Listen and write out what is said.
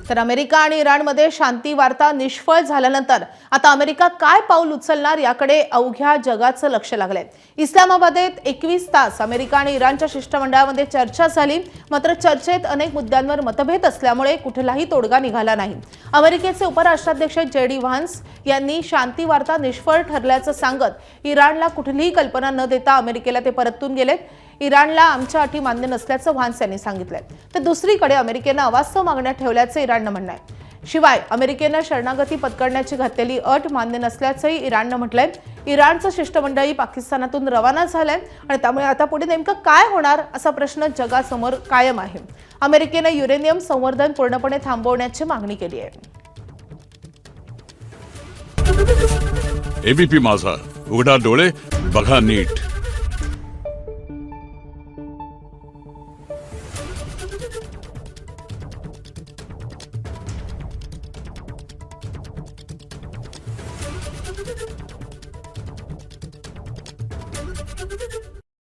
तर अमेरिका आणि इराणमध्ये शांती वार्ता निष्फळ झाल्यानंतर आता अमेरिका काय पाऊल उचलणार याकडे अवघ्या जगाचं लक्ष लागलंय। इस्लामाबादेत 21 तास अमेरिका आणि इराणच्या शिष्टमंडळामध्ये चर्चा झाली, मात्र चर्चेत अनेक मुद्द्यांवर मतभेद असल्यामुळे कुठलाही तोडगा निघाला नाही। अमेरिकेचे उपराष्ट्राध्यक्ष जेडी व्हान्स यांनी शांती वार्ता निष्फळ ठरल्याचं सांगत इराणला कुठलीही कल्पना न देता अमेरिकेला ते परतून गेलेत। इराणला आमच्या अटी मान्य नसल्याचं व्हान्स यांनी सांगितलंय। तर दुसरीकडे अमेरिकेनं अवास्तव मागण्या ठेवल्याचं इराणनं म्हणणं आहे। शिवाय अमेरिकेनं शरणागती पत्करण्याची घातलेली अट मान्य नसल्याचंही इराणनं म्हटलंय। इराणचं शिष्टमंडळ पाकिस्तानातून रवाना झालंय आणि त्यामुळे आता पुढे नेमकं काय होणार असा प्रश्न जगासमोर कायम आहे। अमेरिकेनं युरेनियम संवर्धन पूर्णपणे थांबवण्याची मागणी केली आहे। एबीपी माझा, उघडा डोळे बघा नीट।